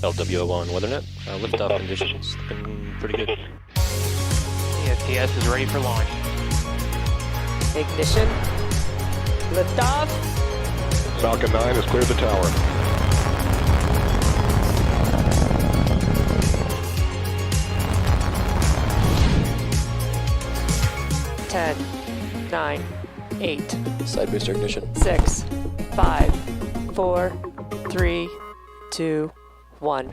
LWO1 WeatherNet. Liftoff conditions looking pretty good. ESPS is ready for launch. Ignition. Liftoff. Falcon 9 has cleared the tower. Ten, 9, 8, Side booster ignition. 6, 5, 4, 3, 2, 1.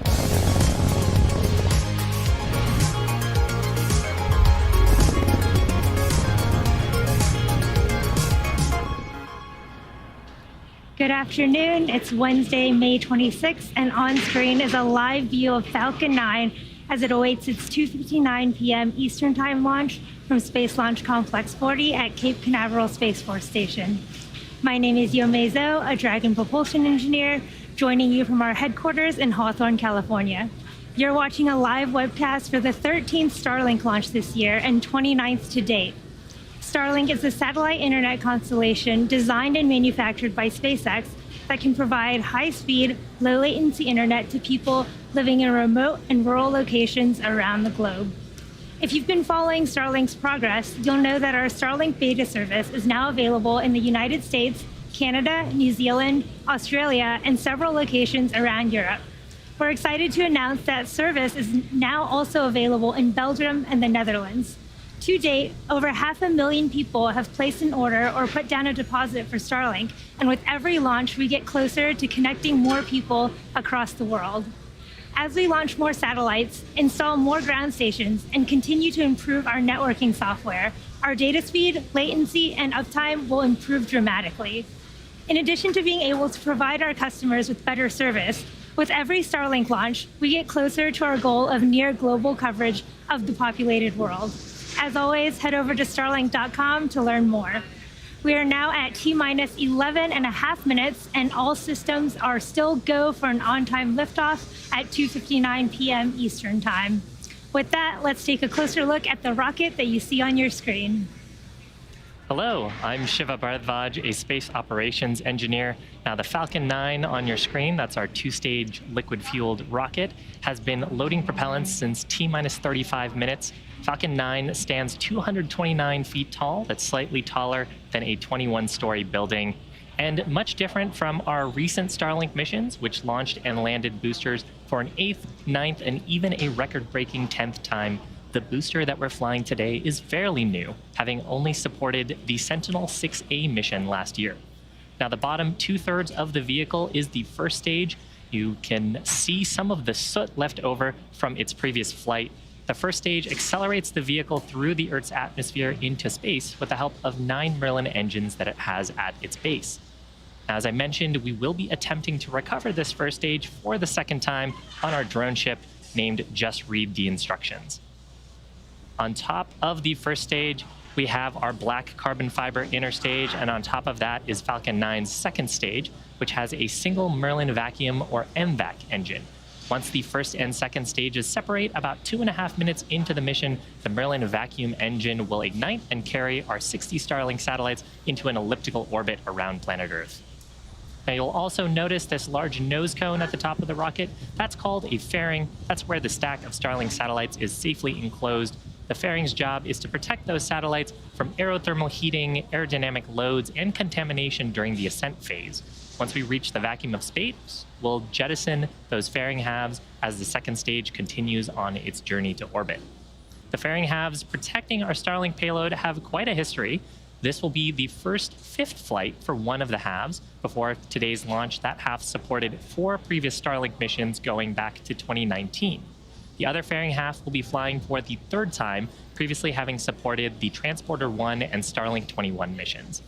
Good afternoon. It's Wednesday, May 26th, and on screen is a live view of Falcon 9 as it awaits its 2:59 p.m. Eastern Time launch from Space Launch Complex 40 at Cape Canaveral Space Force Station. My name is Yomei Zhou, a Dragon propulsion engineer, joining you from our headquarters in Hawthorne, California. You're watching a live webcast for the 13th Starlink launch this year and 29th to date. Starlink is a satellite internet constellation designed and manufactured by SpaceX that can provide high-speed, low-latency internet to people living in remote and rural locations around the globe. If you've been following Starlink's progress, you'll know that our Starlink beta service is now available in the United States, Canada, New Zealand, Australia, and several locations around Europe. We're excited to announce that service is now also available in Belgium and the Netherlands. To date, over 500,000 people have placed an order or put down a deposit for Starlink, and with every launch, we get closer to connecting more people across the world. As we launch more satellites, install more ground stations, and continue to improve our networking software, our data speed, latency, and uptime will improve dramatically. In addition to being able to provide our customers with better service, with every Starlink launch, we get closer to our goal of near global coverage of the populated world. As always, head over to starlink.com to learn more. We are now at T-minus 11 and a half minutes, and all systems are still go for an on-time liftoff at 2:59 p.m. Eastern Time. With that, let's take a closer look at the rocket that you see on your screen. Hello, I'm Shiva Bharadwaj, a space operations engineer. Now the Falcon 9 on your screen, that's our two-stage liquid-fueled rocket, has been loading propellants since T-minus 35 minutes. Falcon 9 stands 229 feet tall. That's slightly taller than a 21-story building, and much different from our recent Starlink missions, which launched and landed boosters for an 8th, 9th, and even a record-breaking 10th time. The booster that we're flying today is fairly new, having only supported the Sentinel-6A mission last year. Now, the bottom two-thirds of the vehicle is the first stage. You can see some of the soot left over from its previous flight. The first stage accelerates the vehicle through the Earth's atmosphere into space with the help of 9 Merlin engines that it has at its base. Now, as I mentioned, we will be attempting to recover this first stage for the second time on our drone ship named Just Read the Instructions. On top of the first stage, we have our black carbon fiber inner stage, and on top of that is Falcon 9's second stage, which has a single Merlin vacuum or MVAC engine. Once the first and second stages separate, about 2.5 minutes into the mission, the Merlin vacuum engine will ignite and carry our 60 Starlink satellites into an elliptical orbit around planet Earth. Now, you'll also notice this large nose cone at the top of the rocket. That's called a fairing. That's where the stack of Starlink satellites is safely enclosed. The fairing's job is to protect those satellites from aerothermal heating, aerodynamic loads, and contamination during the ascent phase. Once we reach the vacuum of space, we'll jettison those fairing halves as the second stage continues on its journey to orbit. The fairing halves protecting our Starlink payload have quite a history. This will be the first fifth flight for one of the halves. Before today's launch, that half supported 4 previous Starlink missions going back to 2019. The other fairing half will be flying for the third time, previously having supported the Transporter 1 and Starlink 21 missions.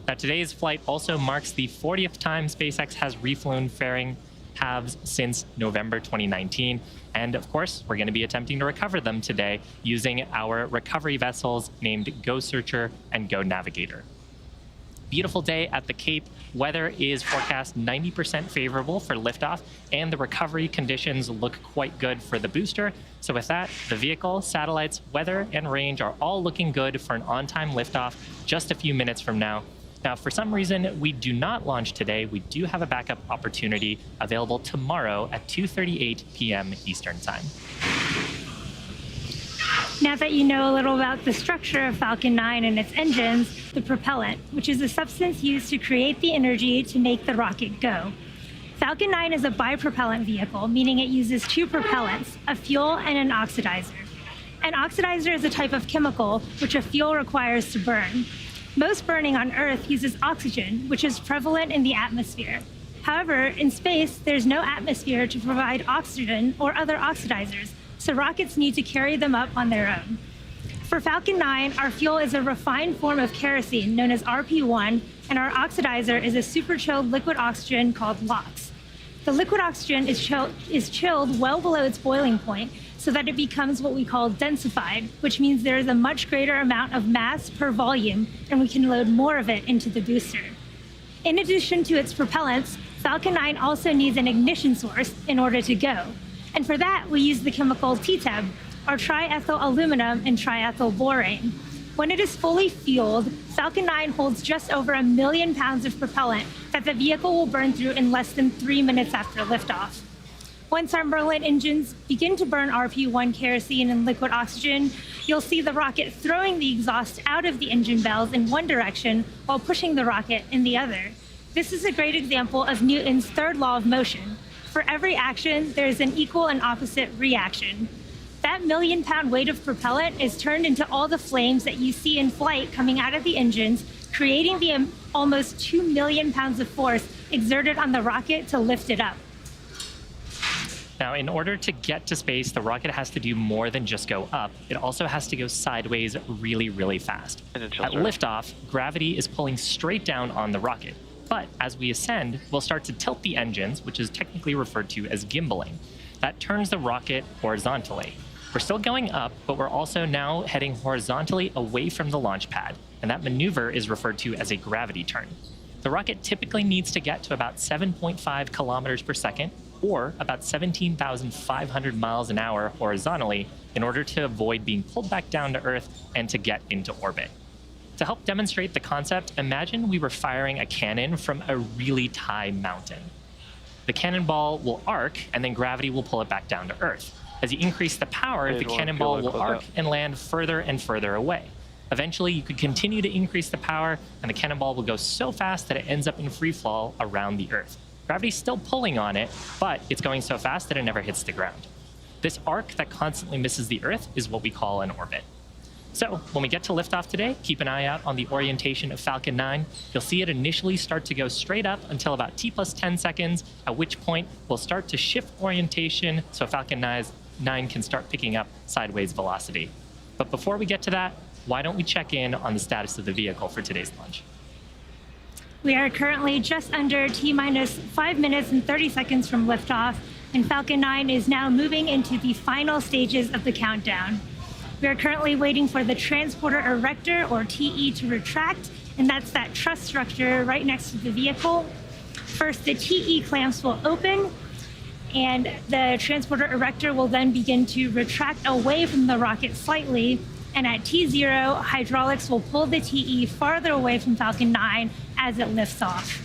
Now, today's flight also marks the 40th time SpaceX has reflown fairing halves since November 2019. And of course, we're going to be attempting to recover them today using our recovery vessels named Go Searcher and Go Navigator. Beautiful day at the Cape. Weather is forecast 90% favorable for liftoff, and the recovery conditions look quite good for the booster. So with that, the vehicle, satellites, weather, and range are all looking good for an on-time liftoff just a few minutes from now. Now, for some reason, we do not launch today. We do have a backup opportunity available tomorrow at 2:38 p.m. Eastern Time. Now that you know a little about the structure of Falcon 9 and its engines, the propellant, which is a substance used to create the energy to make the rocket go. Falcon 9 is a bipropellant vehicle, meaning it uses two propellants, a fuel and an oxidizer. An oxidizer is a type of chemical which a fuel requires to burn. Most burning on Earth uses oxygen, which is prevalent in the atmosphere. However, in space, there's no atmosphere to provide oxygen or other oxidizers, so rockets need to carry them up on their own. For Falcon 9, our fuel is a refined form of kerosene known as RP1, and our oxidizer is a super-chilled liquid oxygen called LOX. The liquid oxygen is chilled well below its boiling point so that it becomes what we call densified, which means there is a much greater amount of mass per volume, and we can load more of it into the booster. In addition to its propellants, Falcon 9 also needs an ignition source in order to go. And for that, we use the chemical TTEB, or triethyl aluminum and triethyl borane. When it is fully fueled, Falcon 9 holds just over 1 million pounds of propellant that the vehicle will burn through in less than 3 minutes after liftoff. Once our Merlin engines begin to burn RP1 kerosene and liquid oxygen, you'll see the rocket throwing the exhaust out of the engine bells in one direction while pushing the rocket in the other. This is a great example of Newton's third law of motion. For every action, there is an equal and opposite reaction. That 1 million pound weight of propellant is turned into all the flames that you see in flight coming out of the engines, creating the almost 2 million pounds of force exerted on the rocket to lift it up. Now, in order to get to space, the rocket has to do more than just go up. It also has to go sideways really, really fast. At liftoff, gravity is pulling straight down on the rocket. But as we ascend, we'll start to tilt the engines, which is technically referred to as gimbaling. That turns the rocket horizontally. We're still going up, but we're also now heading horizontally away from the launch pad, and that maneuver is referred to as a gravity turn. The rocket typically needs to get to about 7.5 kilometers per second, or about 17,500 miles an hour horizontally, in order to avoid being pulled back down to Earth and to get into orbit. To help demonstrate the concept, imagine we were firing a cannon from a really high mountain. The cannonball will arc, and then gravity will pull it back down to Earth. As you increase the power, the cannonball will arc and land further and further away. Eventually, you could continue to increase the power, and the cannonball will go so fast that it ends up in free fall around the Earth. Gravity's still pulling on it, but it's going so fast that it never hits the ground. This arc that constantly misses the Earth is what we call an orbit. So when we get to liftoff today, keep an eye out on the orientation of Falcon 9. You'll see it initially start to go straight up until about T plus 10 seconds, at which point we'll start to shift orientation so Falcon 9 can start picking up sideways velocity. But before we get to that, why don't we check in on the status of the vehicle for today's launch? We are currently just under T minus 5 minutes and 30 seconds from liftoff, and Falcon 9 is now moving into the final stages of the countdown. We are currently waiting for the transporter erector, or TE, to retract, and that's that truss structure right next to the vehicle. First, the TE clamps will open, and the transporter erector will then begin to retract away from the rocket slightly, and at T0, hydraulics will pull the TE farther away from Falcon 9 as it lifts off.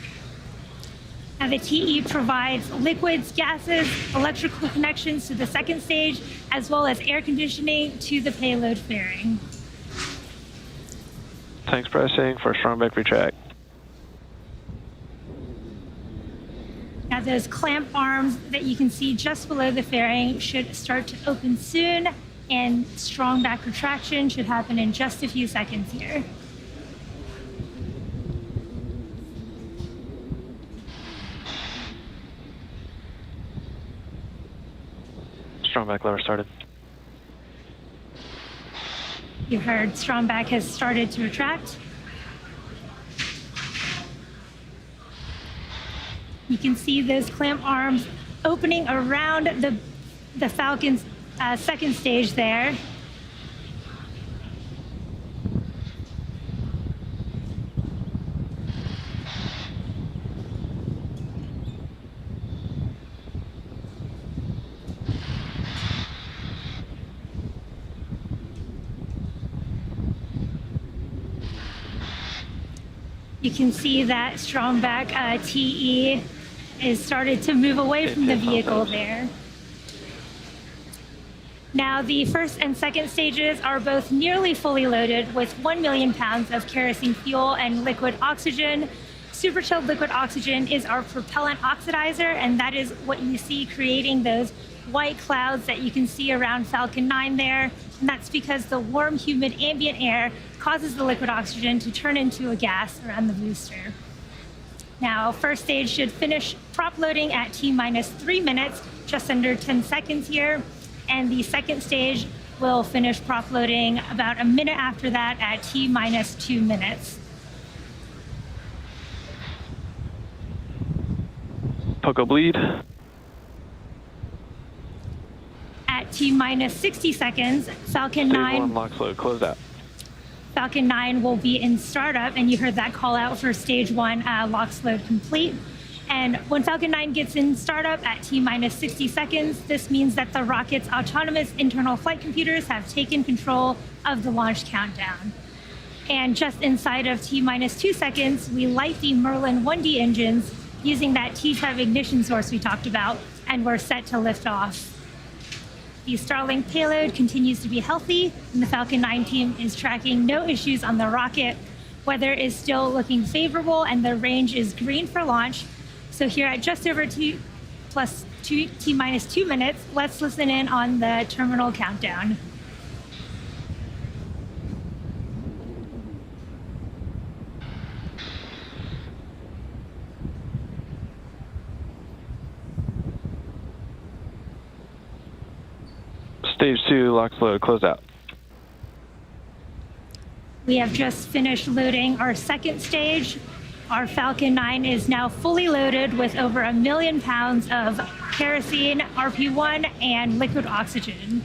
Now, the TE provides liquids, gases, electrical connections to the second stage, as well as air conditioning to the payload fairing. Tanks pressing for strong back retract. Now, those clamp arms that you can see just below the fairing should start to open soon, and strong back retraction should happen in just a few seconds here. Strong back lever started. You heard strong back has started to retract. You can see those clamp arms opening around the Falcon's second stage there. You can see that Stromback TE is started to move away from the vehicle there. Now, the first and second stages are both nearly fully loaded with 1 million pounds of kerosene fuel and liquid oxygen. Super chilled liquid oxygen is our propellant oxidizer, and that is what you see creating those white clouds that you can see around Falcon 9 there. And that's because the warm, humid ambient air causes the liquid oxygen to turn into a gas around the booster. Now, first stage should finish prop loading at T-minus 3 minutes, just under 10 seconds here. And the second stage will finish prop loading about a minute after that at T-minus 2 minutes. Poco bleed. At T-minus 60 seconds, Falcon Stage 9... 1 locks load, close out. Falcon 9 will be in startup, and you heard that call out for stage 1 locks load complete. And when Falcon 9 gets in startup at T-minus 60 seconds, this means that the rocket's autonomous internal flight computers have taken control of the launch countdown. And just inside of T-minus 2 seconds, we light the Merlin 1D engines using that T-type ignition source we talked about, and we're set to lift off. The Starlink payload continues to be healthy, and the Falcon 9 team is tracking no issues on the rocket. Weather is still looking favorable, and the range is green for launch. So here at just over T-minus 2 minutes, let's listen in on the terminal countdown. Stage 2 locks load, close out. We have just finished loading our second stage. Our Falcon 9 is now fully loaded with over 1 million pounds of kerosene, RP1, and liquid oxygen.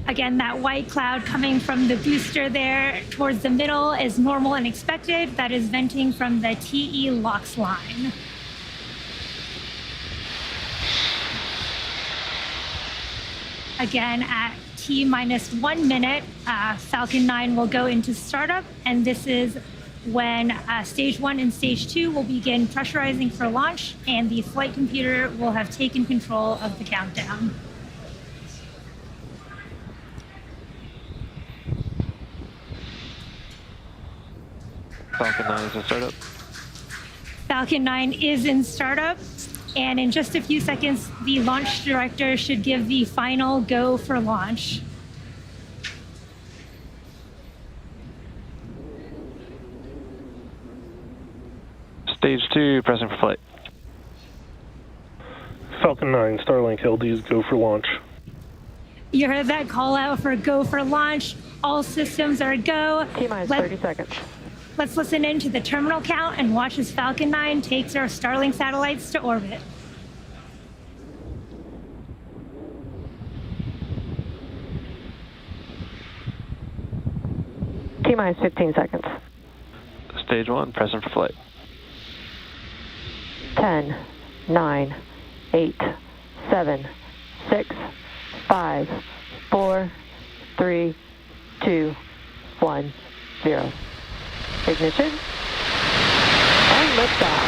Again, that white cloud coming from the booster there towards the middle is normal and expected. That is venting from the TE LOX line. Again, at T-minus 1 minute, Falcon 9 will go into startup, and this is when stage 1 and stage 2 will begin pressurizing for launch, and the flight computer will have taken control of the countdown. Falcon 9 is in startup. Falcon 9 is in startup, and in just a few seconds, the launch director should give the final go for launch. Stage 2, pressing for flight. Falcon 9, Starlink LDs go for launch. You heard that call out for go for launch. All systems are go. T-minus 30 seconds. Let's listen in to the terminal count and watch as Falcon 9 takes our Starlink satellites to orbit. T-minus 15 seconds. Stage 1, pressing for flight. 10, 9, 8, 7, 6, 5, 4, 3, 2, 1, 0. Ignition. And liftoff.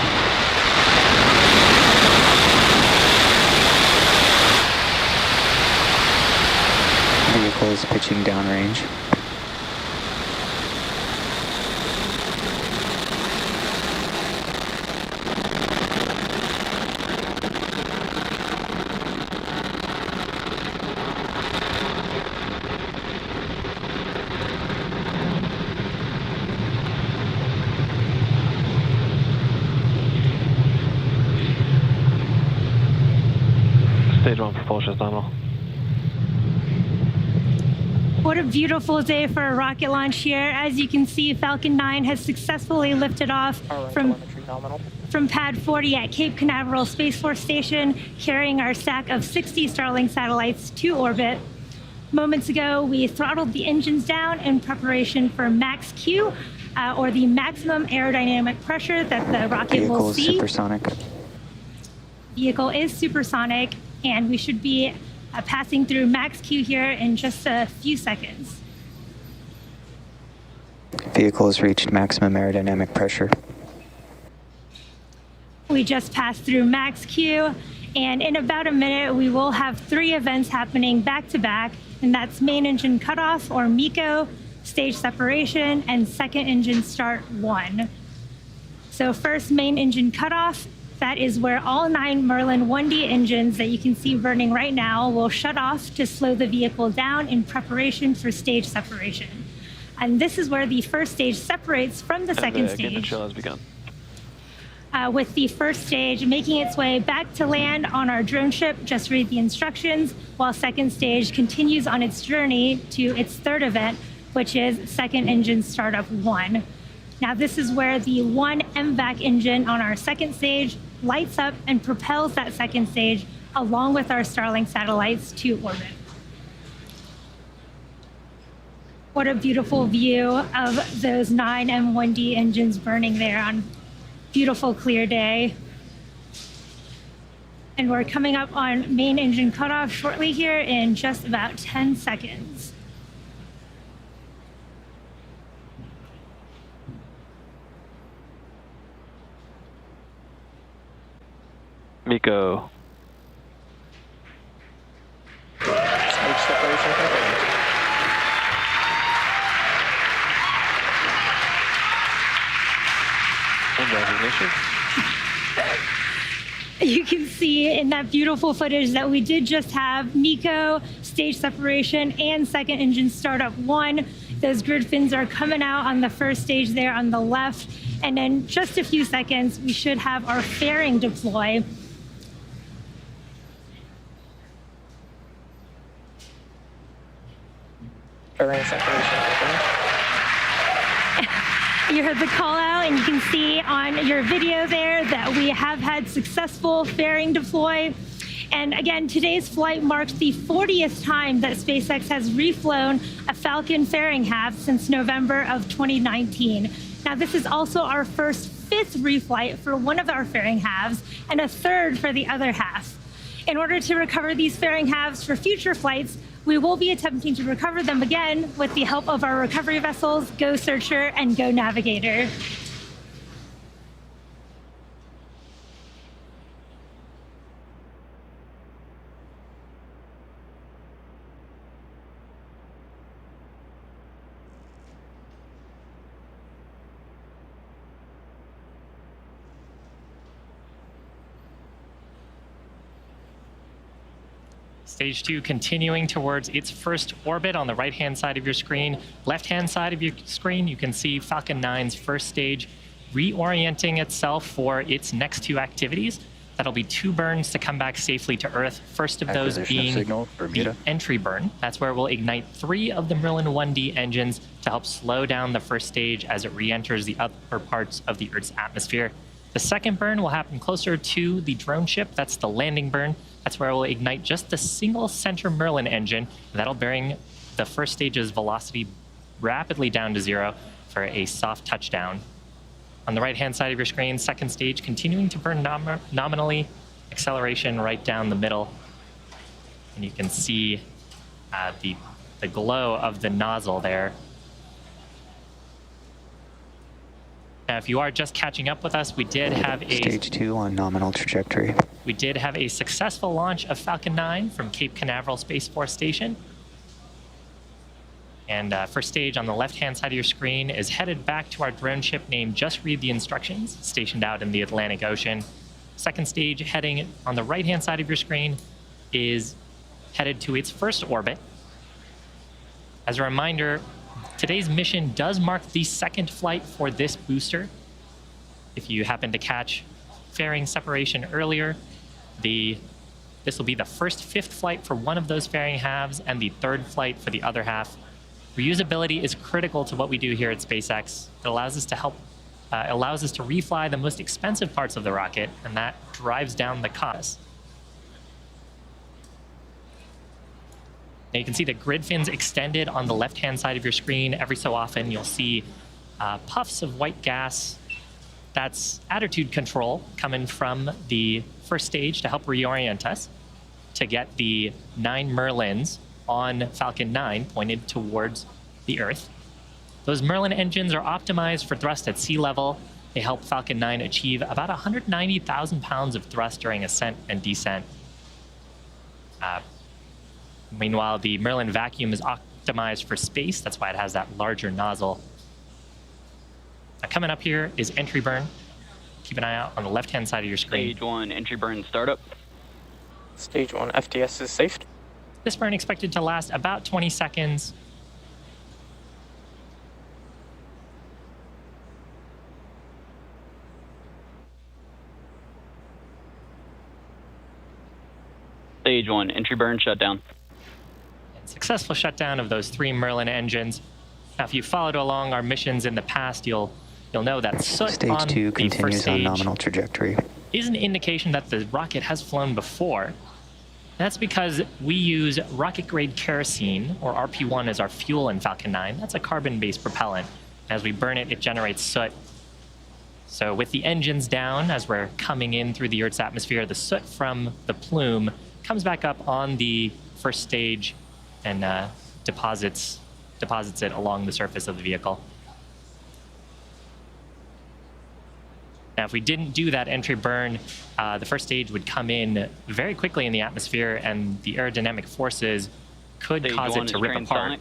Vehicle is pitching downrange. Stage 1 propulsion is nominal. What a beautiful day for a rocket launch here. As you can see, Falcon 9 has successfully lifted off from Pad 40 at Cape Canaveral Space Force Station, carrying our stack of 60 Starlink satellites to orbit. Moments ago, we throttled the engines down in preparation for max Q, or the maximum aerodynamic pressure that the rocket will see. Vehicle is supersonic. Vehicle is supersonic, and we should be passing through max Q here in just a few seconds. Vehicle has reached maximum aerodynamic pressure. We just passed through max Q, and in about a minute, we will have 3 events happening back to back, and that's main engine cutoff, or MECO, stage separation, and second engine start 1. So first, main engine cutoff. That is where all 9 Merlin 1D engines that you can see burning right now will shut off to slow the vehicle down in preparation for stage separation. And this is where the first stage separates from the second Game stage. control has begun. With the first stage making its way back to land on our drone ship, just read the instructions, while second stage continues on its journey to its third event, which is second engine startup 1. Now this is where the 1 MVAC engine on our second stage lights up and propels that second stage along with our Starlink satellites to orbit. What a beautiful view of those 9 M1D engines burning there on beautiful clear day. And we're coming up on main engine cutoff shortly here in just about 10 seconds. MECO. Stage separation confirmed. And recognition. You can see in that beautiful footage that we did just have MECO, stage separation, and second engine startup 1. Those grid fins are coming out on the first stage there on the left. And in just a few seconds, we should have our fairing deploy. Fairing separation confirmed. You heard the call out, and you can see on your video there that we have had successful fairing deploy. And again, today's flight marks the 40th time that SpaceX has reflown a Falcon fairing half since November of 2019. Now, this is also our first 5th reflight for one of our fairing halves and a 3rd for the other half. In order to recover these fairing halves for future flights, we will be attempting to recover them again with the help of our recovery vessels, Go Searcher and Go Navigator. Stage 2 continuing towards its first orbit on the right-hand side of your screen. Left-hand side of your screen, you can see Falcon 9's first stage reorienting itself for its next 2 activities. That'll be 2 burns to come back safely to Earth. First of those being the entry burn. That's where we'll ignite 3 of the Merlin 1D engines to help slow down the first stage as it re-enters the upper parts of the Earth's atmosphere. The second burn will happen closer to the drone ship. That's the landing burn. That's where we'll ignite just the single center Merlin engine. That'll bring the first stage's velocity rapidly down to 0 for a soft touchdown. On the right-hand side of your screen, second stage continuing to burn nominally, acceleration right down the middle. And you can see the glow of the nozzle there. Now, if you are just catching up with us, we did have a Stage 2 on nominal trajectory. We did have a successful launch of Falcon 9 from Cape Canaveral Space Force Station. And first stage on the left-hand side of your screen is headed back to our drone ship named Just Read the Instructions, stationed out in the Atlantic Ocean. Second stage heading on the right-hand side of your screen is headed to its first orbit. As a reminder, today's mission does mark the 2nd flight for this booster. If you happen to catch fairing separation earlier, this will be the first 5th flight for one of those fairing halves and the 3rd flight for the other half. Reusability is critical to what we do here at SpaceX. It allows us to refly the most expensive parts of the rocket, and that drives down the cost. Now you can see the grid fins extended on the left-hand side of your screen. Every so often you'll see puffs of white gas. That's attitude control coming from the first stage to help reorient us to get the 9 Merlins on Falcon 9 pointed towards the Earth. Those Merlin engines are optimized for thrust at sea level. They help Falcon 9 achieve about 190,000 pounds of thrust during ascent and descent. Meanwhile, the Merlin vacuum is optimized for space. That's why it has that larger nozzle. Now, coming up here is entry burn. Keep an eye out on the left-hand side of your screen. Stage 1 entry burn startup. Stage 1 FTS is safe. This burn expected to last about 20 seconds. Stage 1 entry burn shutdown. And successful shutdown of those 3 Merlin engines. Now, if you followed along our missions in the past, you'll know that soot Stage on 2 the first continues on stage nominal trajectory. is an indication that the rocket has flown before. That's because we use rocket-grade kerosene, or RP1, as our fuel in Falcon 9. That's a carbon-based propellant. As we burn it, it generates soot. So with the engines down, as we're coming in through the Earth's atmosphere, the soot from the plume comes back up on the first stage and deposits it along the surface of the vehicle. Now, if we didn't do that entry burn, the first stage would come in very quickly in the atmosphere, and the aerodynamic forces could Stage cause 1 it to is rip apart. transonic.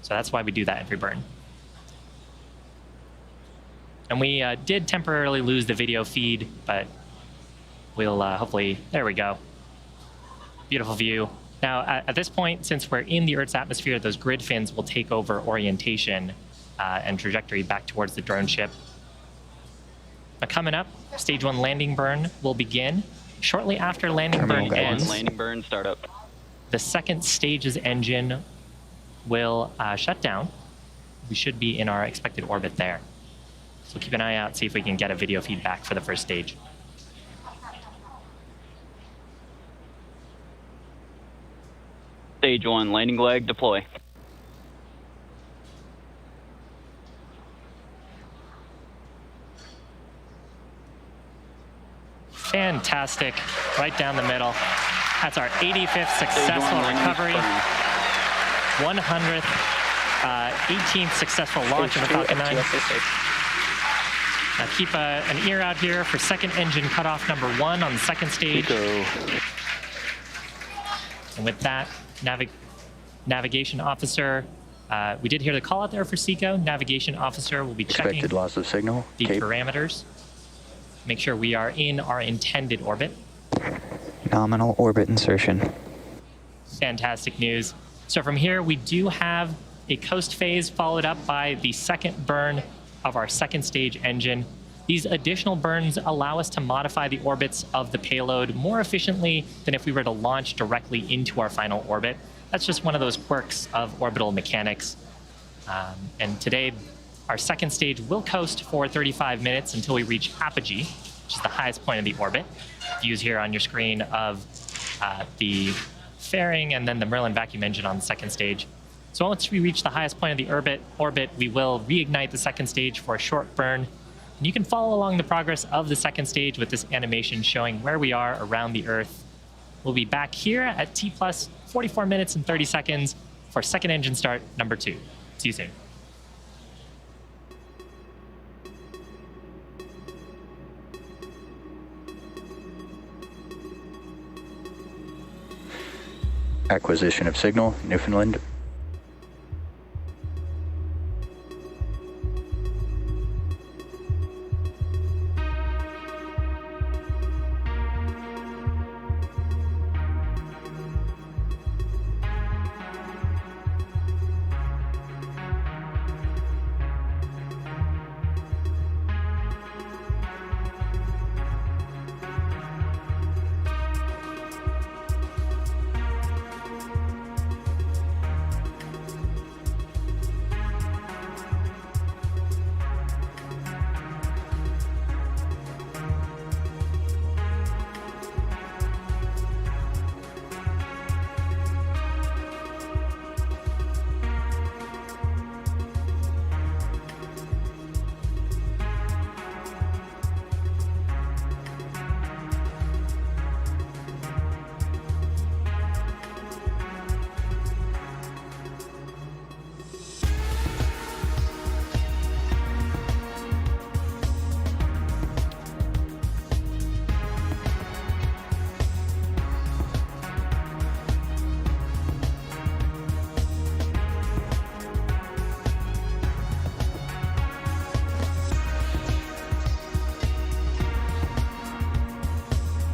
So that's why we do that entry burn. And we did temporarily lose the video feed, but we'll hopefully... There we go. Beautiful view. Now, at this point, since we're in the Earth's atmosphere, those grid fins will take over orientation and trajectory back towards the drone ship. Now, coming up, Stage 1 landing burn will begin. Shortly after landing burn ends, Landing burn startup. the second stage's engine will shut down. We should be in our expected orbit there. So keep an eye out, see if we can get a video feedback for the first stage. Stage 1 landing leg deploy. Fantastic, right down the middle. That's our 85th Stage 1 successful landing recovery, burn. 100th, 18th successful launch of the Falcon 9. FTS is safe. Now keep an ear out here for second engine cutoff number 1 on the second stage. Go. And with that, navigation officer, we did hear the call out there for SECO. Navigation officer will be checking Expected loss of signal. the Cape. parameters. Make sure we are in our intended orbit. Nominal orbit insertion. Fantastic news. So from here, we do have a coast phase followed up by the second burn of our second stage engine. These additional burns allow us to modify the orbits of the payload more efficiently than if we were to launch directly into our final orbit. That's just one of those quirks of orbital mechanics. And today, our second stage will coast for 35 minutes until we reach apogee, which is the highest point of the orbit. Views here on your screen of the fairing and then the Merlin vacuum engine on the second stage. So once we reach the highest point of the orbit, we will reignite the second stage for a short burn. And you can follow along the progress of the second stage with this animation showing where we are around the Earth. We'll be back here at T plus 44 minutes and 30 seconds for second engine start number 2. See you soon. Acquisition of signal, Newfoundland.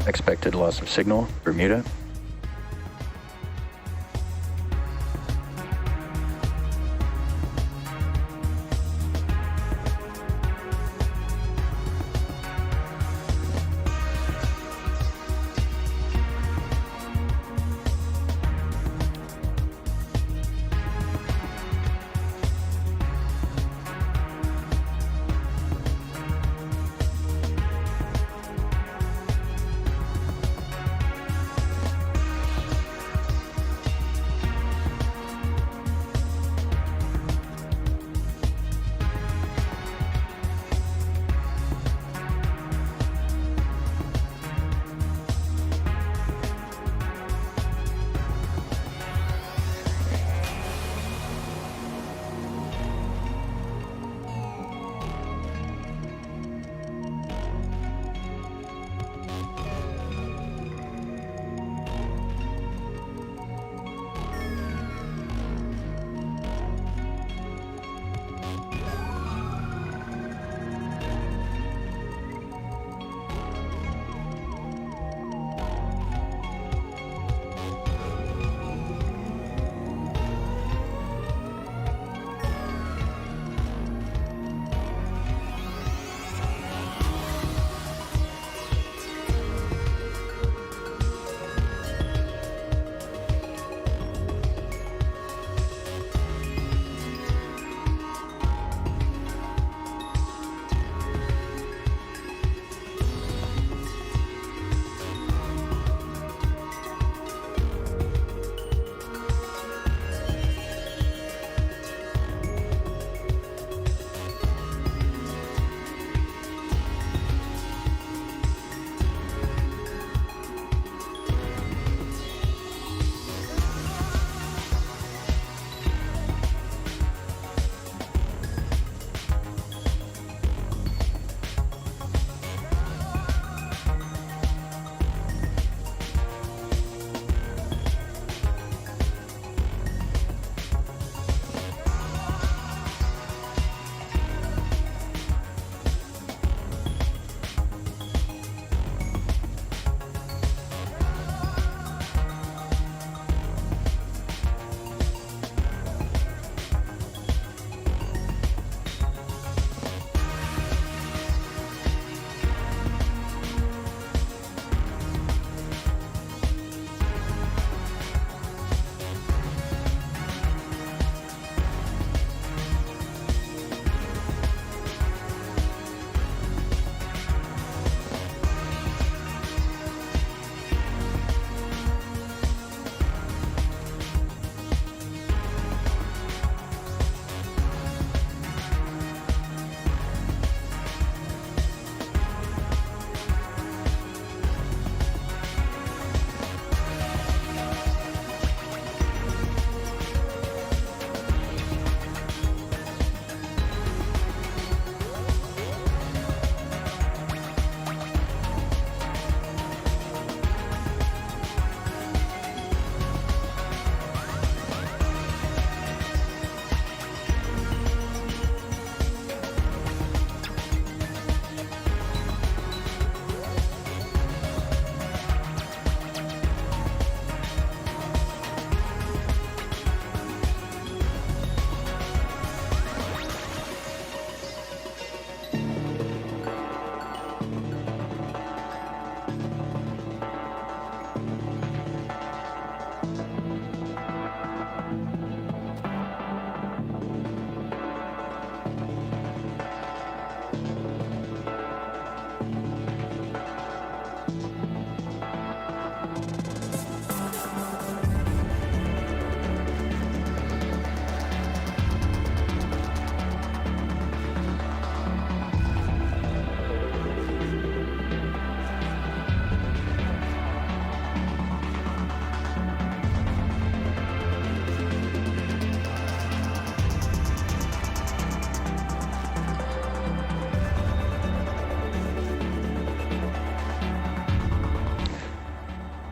Expected loss of signal, Bermuda.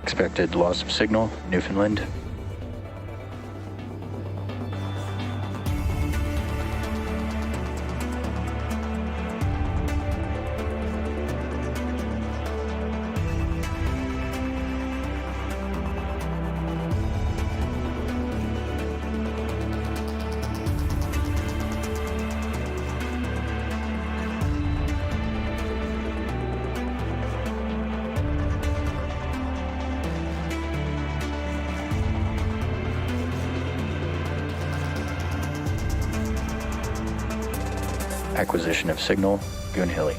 Expected loss of signal, Newfoundland. Acquisition of signal, Goonhilly.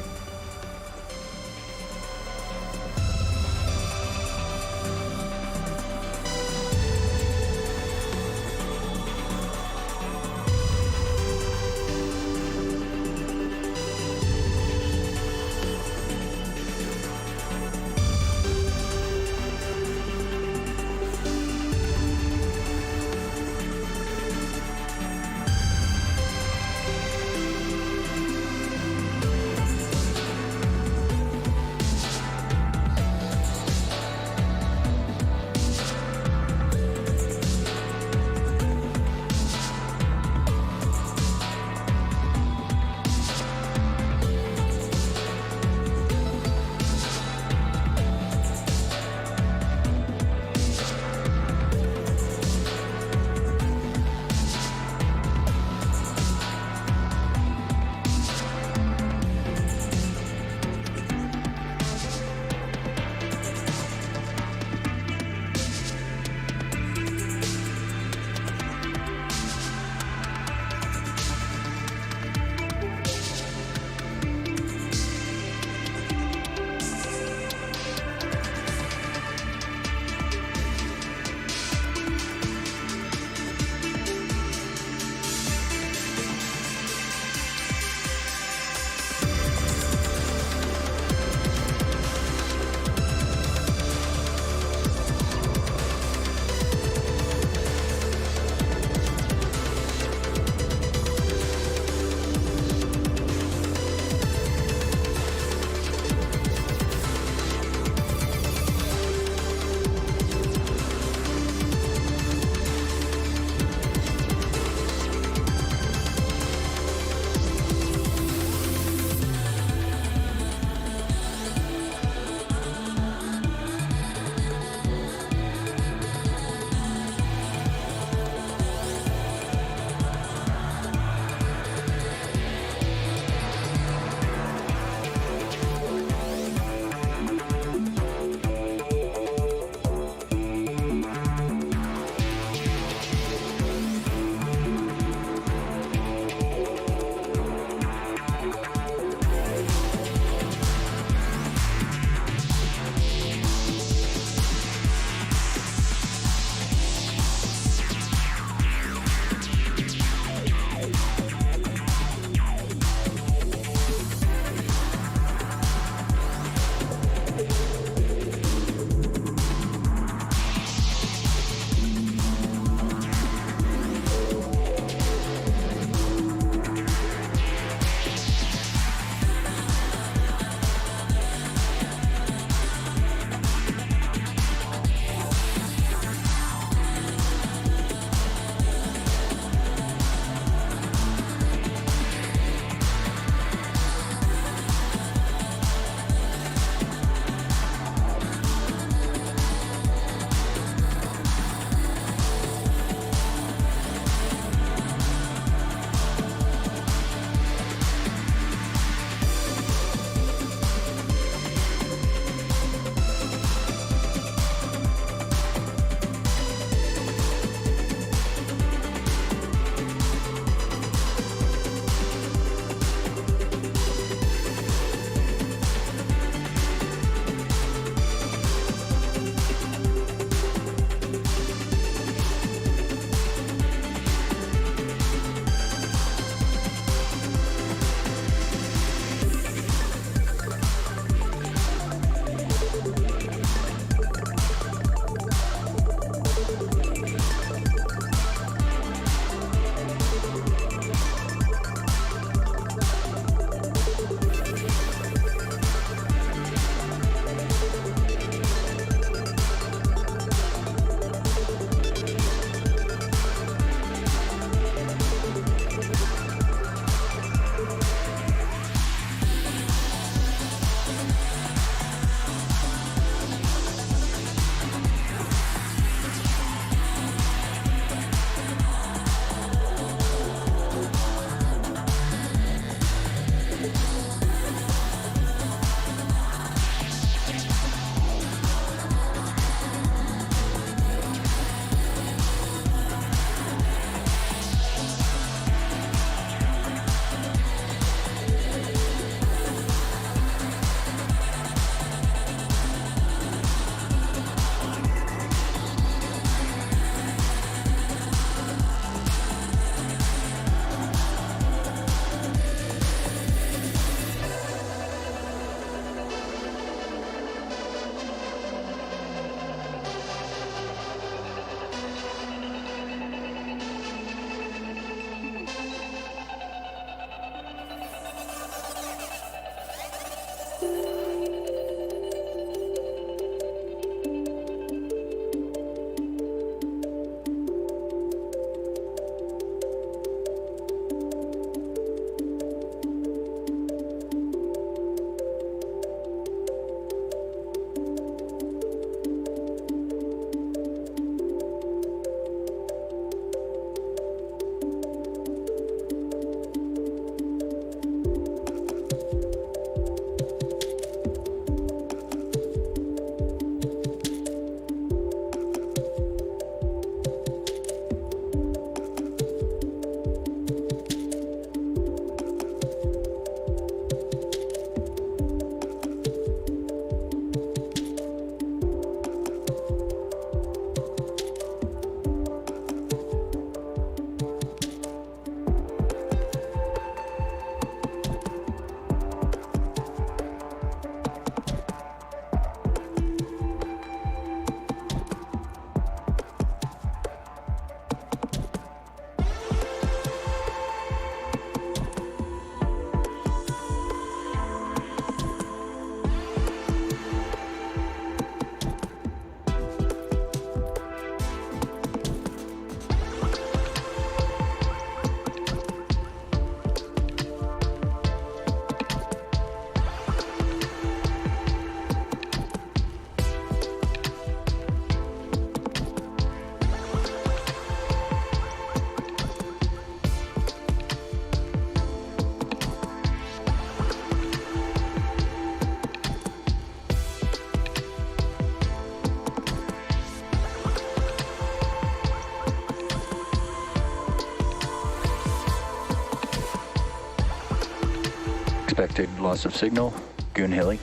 Expected loss of signal, Goon Hilly.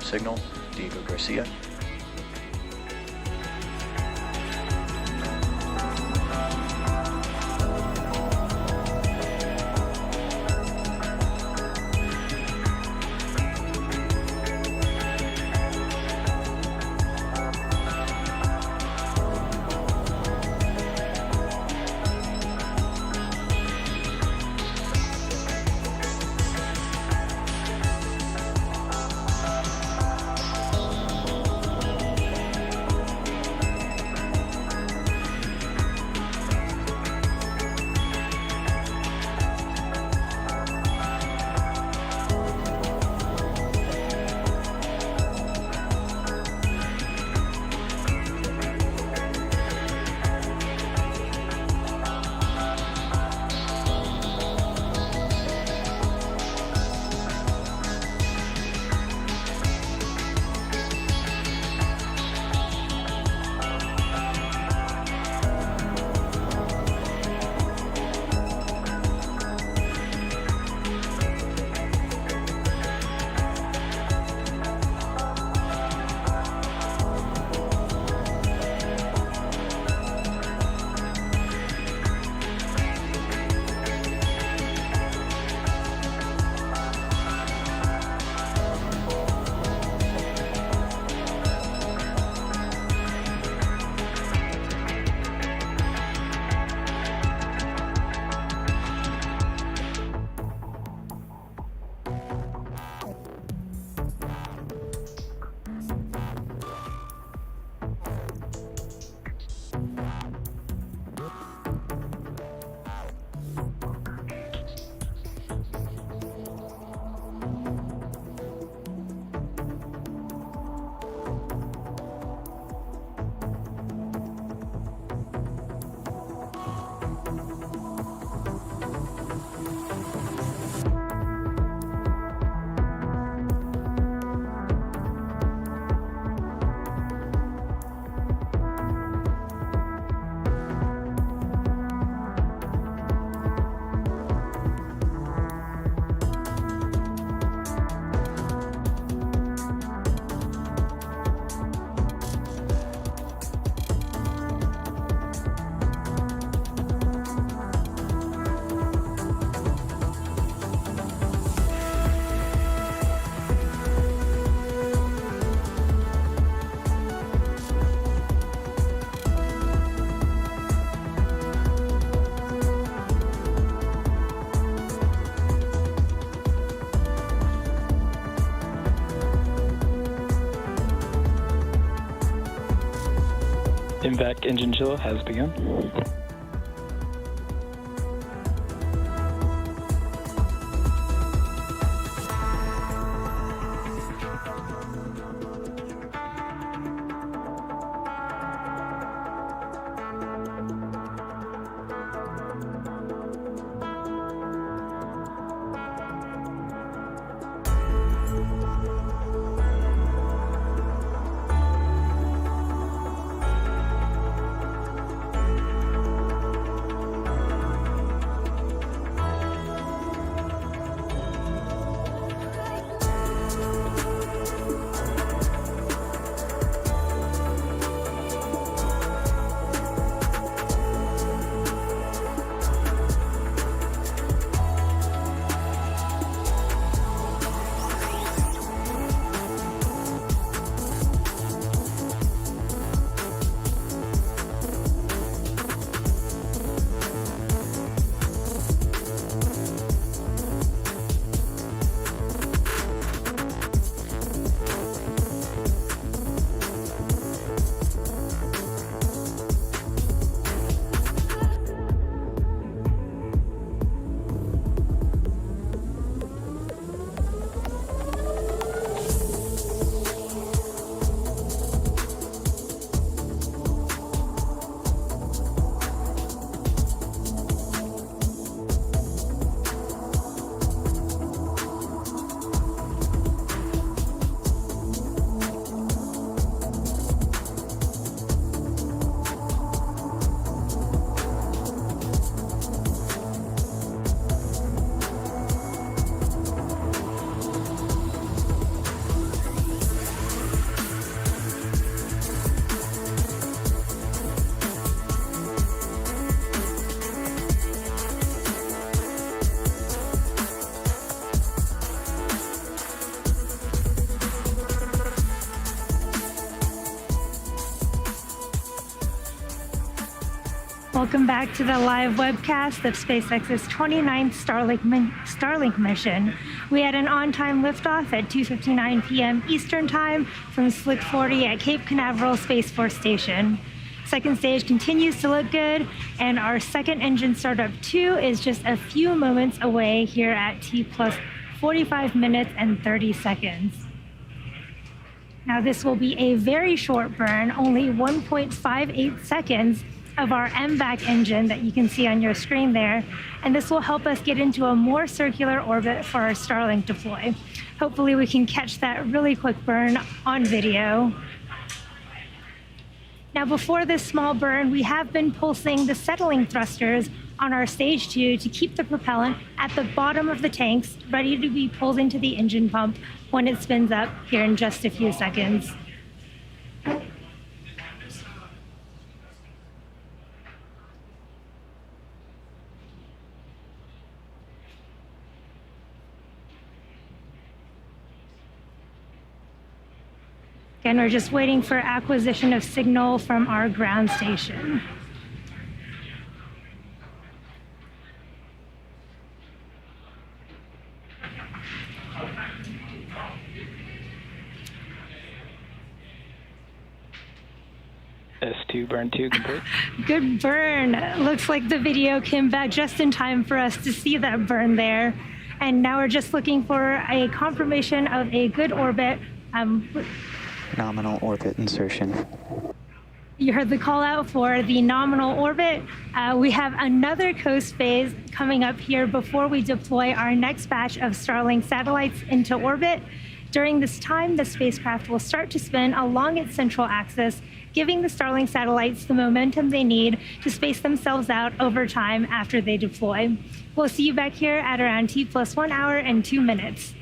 signal, Diego Garcia. Invac engine chill has begun. Welcome back to the live webcast of SpaceX's 29th Starlink mission. We had an on-time liftoff at 2:59 p.m. Eastern Time from Slick 40 at Cape Canaveral Space Force Station. Second stage continues to look good, and our second engine startup 2 is just a few moments away here at T plus 45 minutes and 30 seconds. Now this will be a very short burn, only 1.58 seconds of our MVAC engine that you can see on your screen there, and this will help us get into a more circular orbit for our Starlink deploy. Hopefully we can catch that really quick burn on video. Now before this small burn, we have been pulsing the settling thrusters on our stage 2 to keep the propellant at the bottom of the tanks, ready to be pulled into the engine pump when it spins up here in just a few seconds. Again, we're just waiting for acquisition of signal from our ground station. S2 burn 2 complete. Good burn. Looks like the video came back just in time for us to see that burn there. And now we're just looking for a confirmation of a good orbit. Nominal orbit insertion. You heard the call out for the nominal orbit. We have another coast phase coming up here before we deploy our next batch of Starlink satellites into orbit. During this time, the spacecraft will start to spin along its central axis, giving the Starlink satellites the momentum they need to space themselves out over time after they deploy. We'll see you back here at around T plus 1 hour and 2 minutes.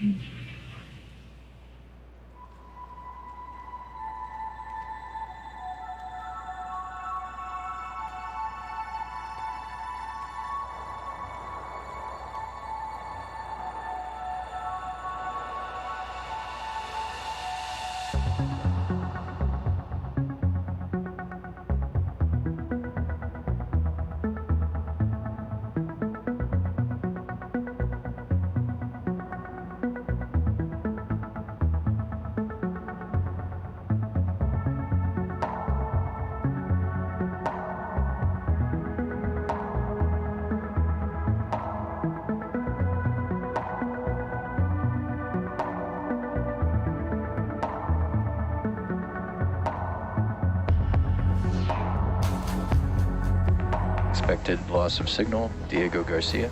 Expected loss of signal, Diego Garcia.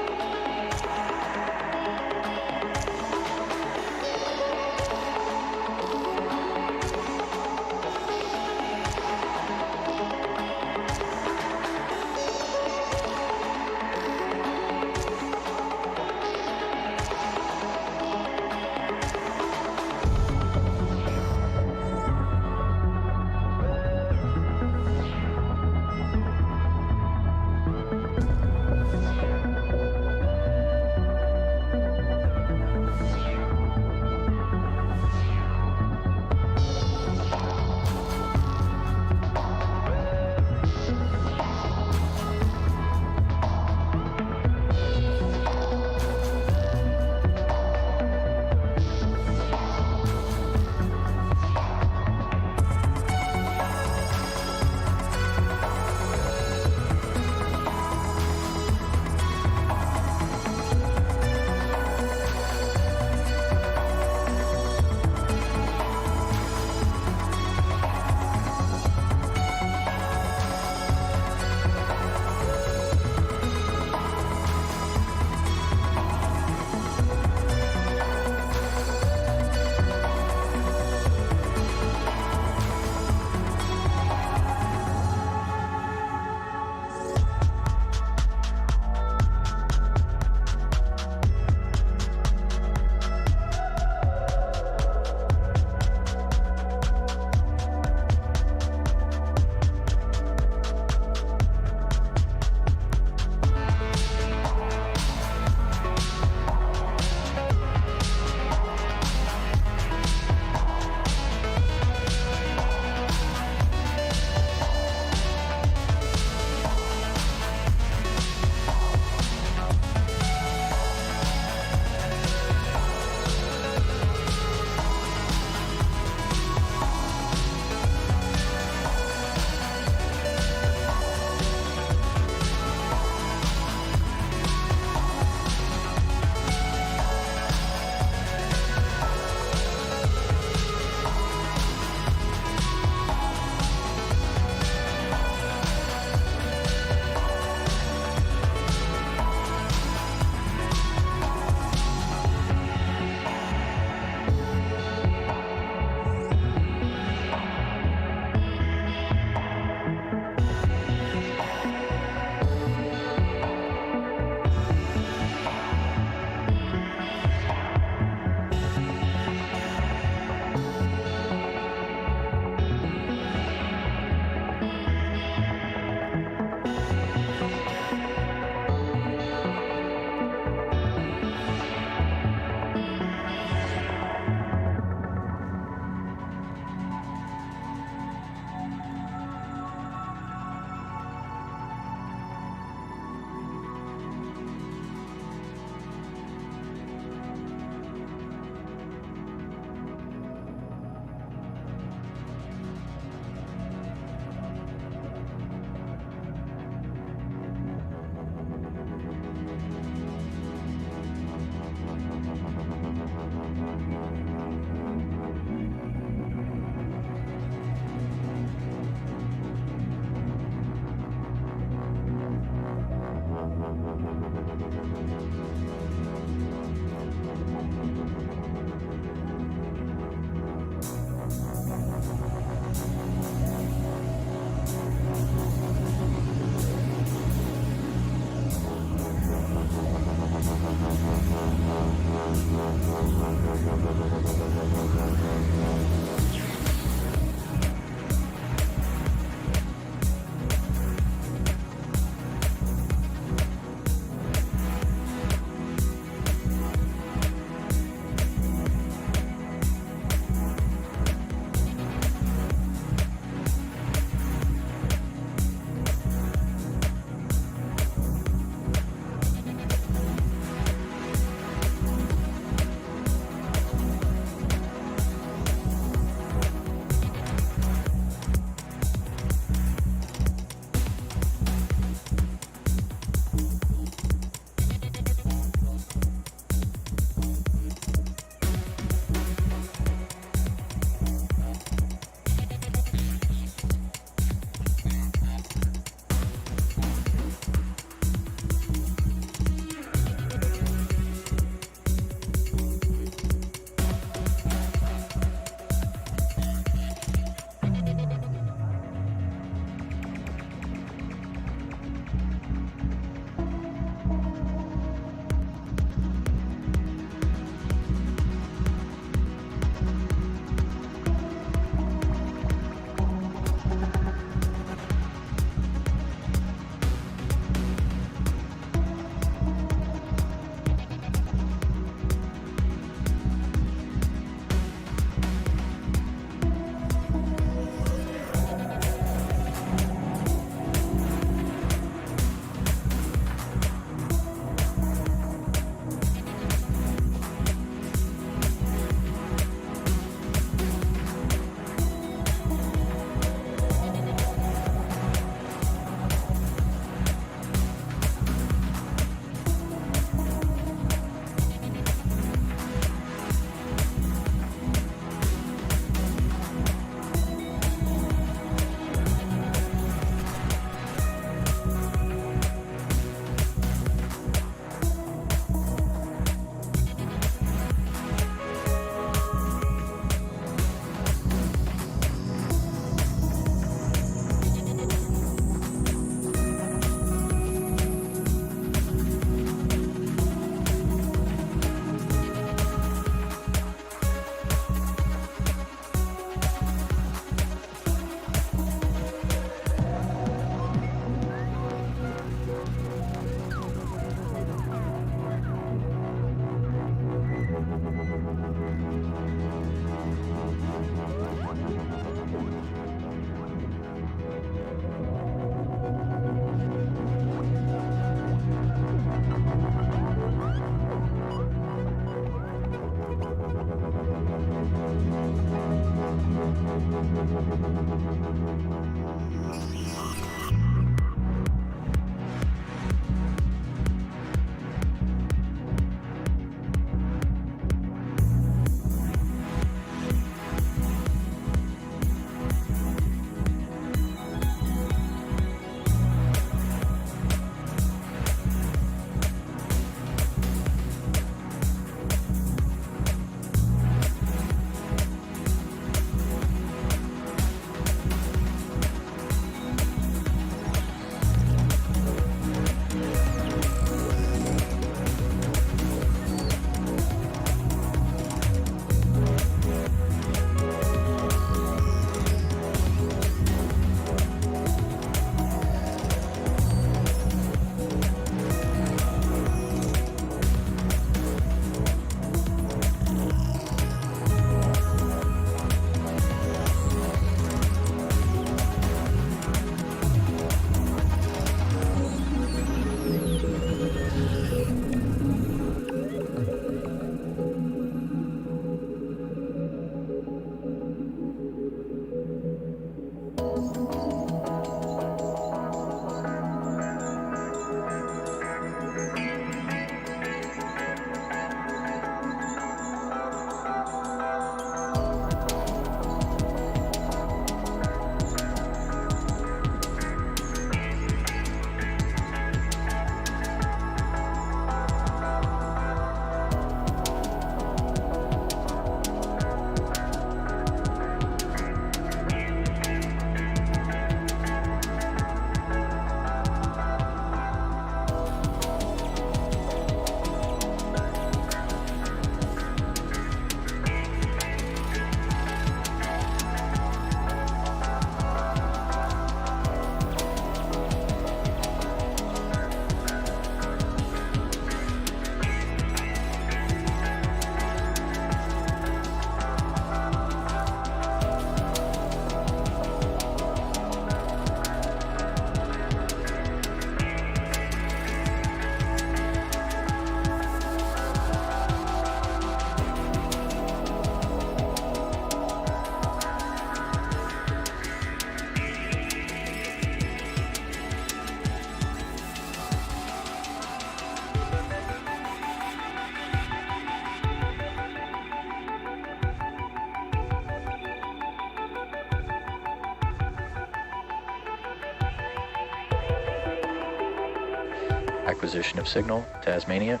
Acquisition of signal, Tasmania.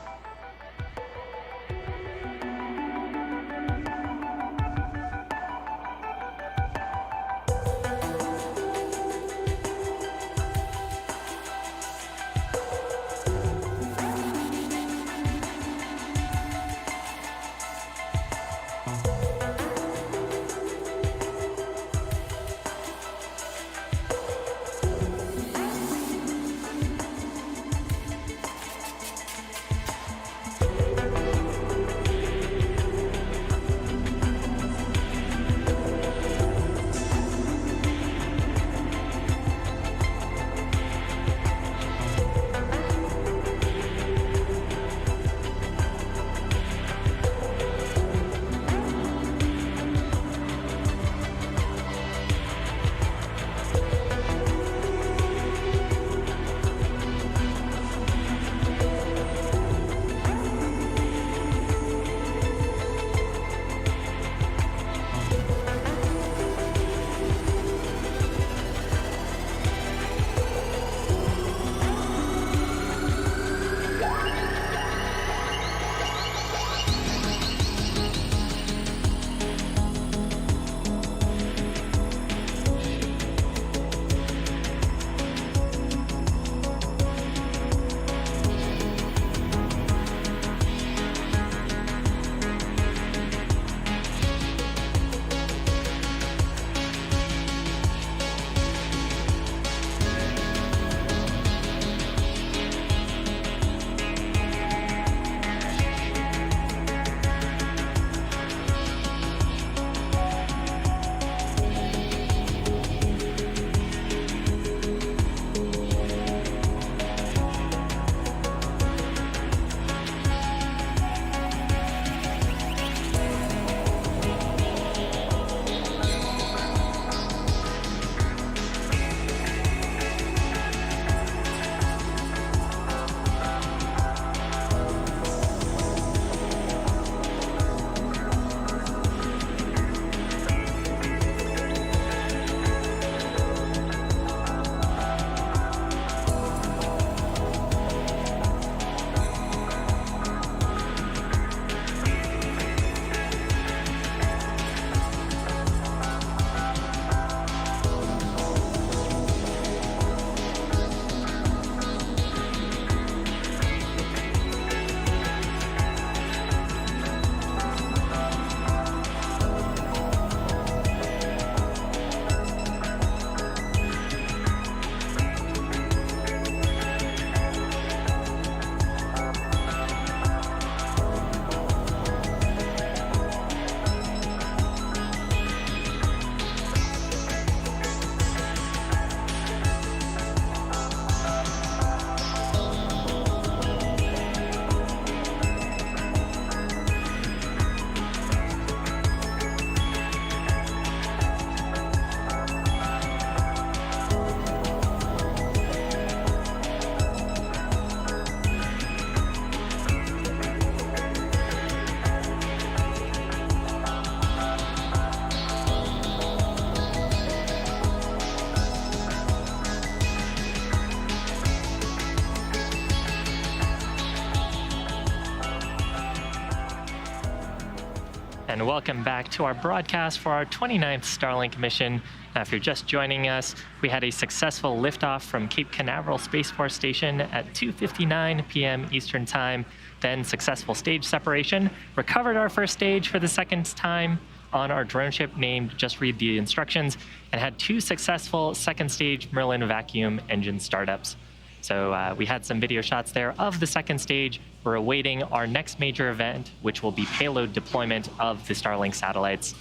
And welcome back to our broadcast for our 29th Starlink mission. Now, if you're just joining us, we had a successful liftoff from Cape Canaveral Space Force Station at 2:59 p.m. Eastern Time, then successful stage separation, recovered our first stage for the second time on our drone ship named Just Read the Instructions, and had 2 successful second stage Merlin vacuum engine startups. So we had some video shots there of the second stage. We're awaiting our next major event, which will be payload deployment of the Starlink satellites.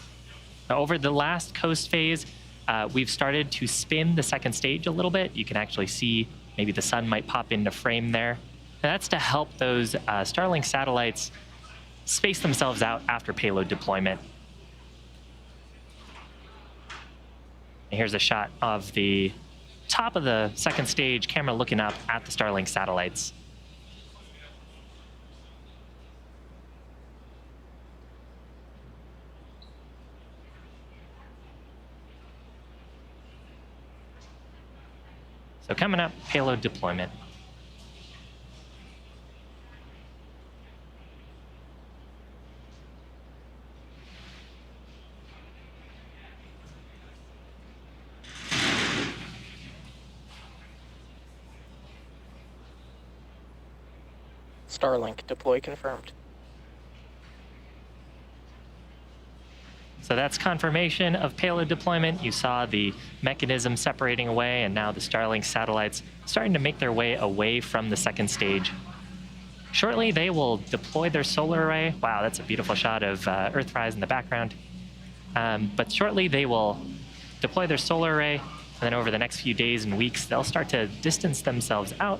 Now, over the last coast phase, we've started to spin the second stage a little bit. You can actually see maybe the sun might pop into frame there. And that's to help those Starlink satellites space themselves out after payload deployment. And here's a shot of the top of the second stage, camera looking up at the Starlink satellites. So coming up, payload deployment. Starlink deploy confirmed. So that's confirmation of payload deployment. You saw the mechanism separating away, and now the Starlink satellites starting to make their way away from the second stage. Shortly, they will deploy their solar array. Wow, that's a beautiful shot of Earthrise in the background. But shortly, they will deploy their solar array, and then over the next few days and weeks, they'll start to distance themselves out.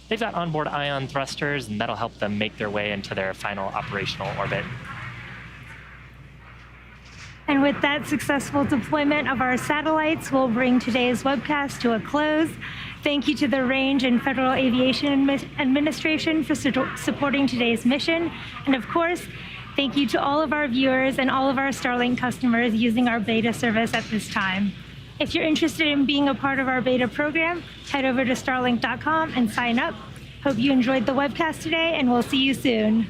They've got onboard ion thrusters, and that'll help them make their way into their final operational orbit. And with that successful deployment of our satellites, we'll bring today's webcast to a close. Thank you to the Range and Federal Aviation Administration for supporting today's mission. And of course, thank you to all of our viewers and all of our Starlink customers using our beta service at this time. If you're interested in being a part of our beta program, head over to starlink.com and sign up. Hope you enjoyed the webcast today, and we'll see you soon.